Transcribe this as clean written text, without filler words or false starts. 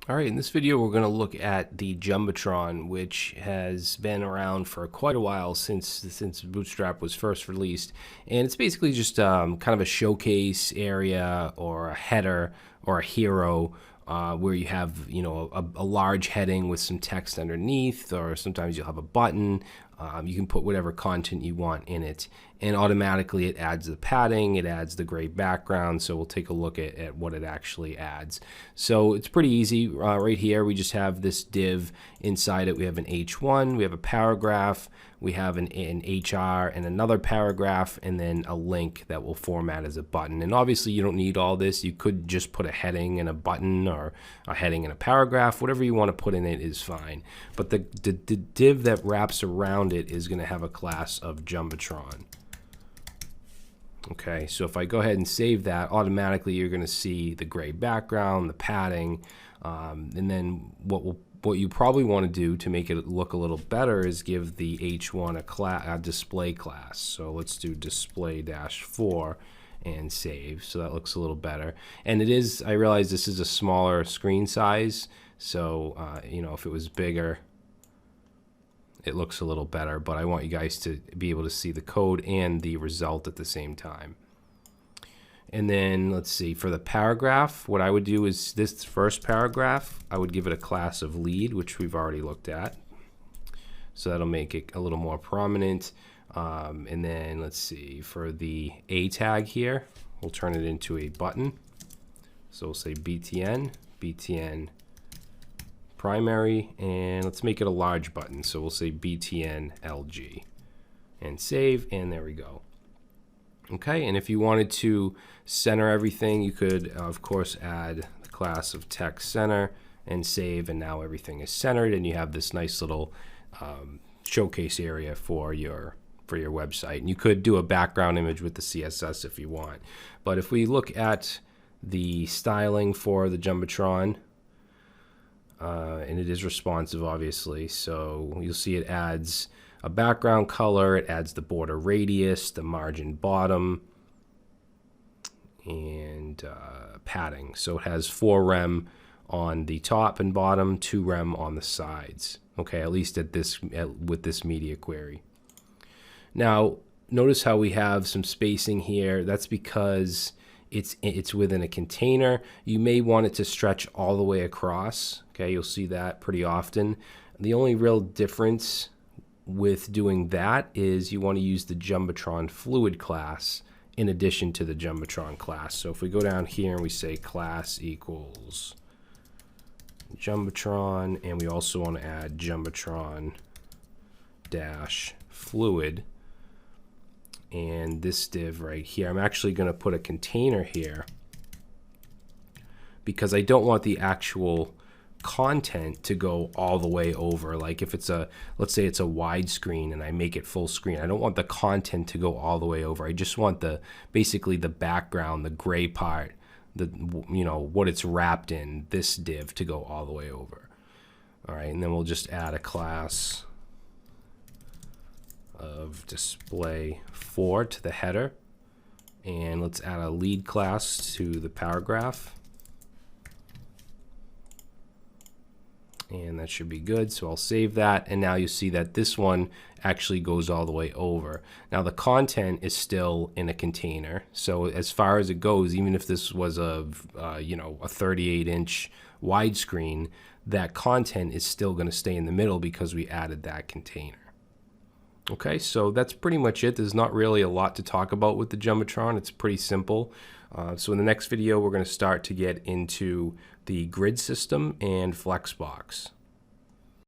All right, in this video we're going to look at the Jumbotron, which has been around for quite a while since Bootstrap was first released, and it's basically just kind of a showcase area or a header or a hero where you have a large heading with some text underneath, or sometimes you'll have a button. You can put whatever content you want in it, and automatically it adds the padding, it adds the gray background. So we'll take a look at what it actually adds. So it's pretty easy. Right here we just have this div. Inside it we have an H1, we have a paragraph, we have an HR and another paragraph, and then a link that will format as a button. And obviously you don't need all this. You could just put a heading and a button, or a heading and a paragraph. Whatever you want to put in it is fine. But the div that wraps around it is going to have a class of Jumbotron. Okay, so if I go ahead and save that, automatically you're going to see the gray background, the padding, and then what you probably want to do to make it look a little better is give the H1 a display class. So let's do display-4 and save. So that looks a little better. And it is, I realize this is a smaller screen size, so if it was bigger, it looks a little better, but I want you guys to be able to see the code and the result at the same time. And then let's see, for the paragraph, what I would do is this first paragraph, I would give it a class of lead, which we've already looked at. So that'll make it a little more prominent. And then let's see, for the A tag here, we'll turn it into a button. So we'll say BTN primary, and let's make it a large button. So we'll say BTN LG and save, and there we go. Okay, and if you wanted to center everything, you could of course add the class of text center and save, and now everything is centered, and you have this nice little showcase area for your website. And you could do a background image with the CSS if you want. But if we look at the styling for the Jumbotron, and it is responsive, obviously, so you'll see it adds a background color, it adds the border radius, the margin bottom, and padding. So it has 4 rem on the top and bottom, 2 rem on the sides. Okay, at least with this media query. Now, notice how we have some spacing here. That's because it's within a container. You may want it to stretch all the way across. Okay, you'll see that pretty often. The only real difference with doing that is you want to use the Jumbotron fluid class in addition to the Jumbotron class. So if we go down here and we say class equals Jumbotron, and we also want to add Jumbotron dash fluid, and this div right here, I'm actually going to put a container here because I don't want the actual content to go all the way over. Like if it's let's say it's a widescreen and I make it full screen, I don't want the content to go all the way over. I just want basically the background, the gray part, what it's wrapped in, this div, to go all the way over. All right, and then we'll just add a class of display-4 to the header, and let's add a lead class to the paragraph, and that should be good. So I'll save that, and now you see that this one actually goes all the way over. Now the content is still in a container, so as far as it goes, even if this was a 38-inch widescreen, that content is still going to stay in the middle because we added that container. Okay, so that's pretty much it. There's not really a lot to talk about with the Jumbotron. It's pretty simple. So in the next video, we're going to start to get into the grid system and Flexbox.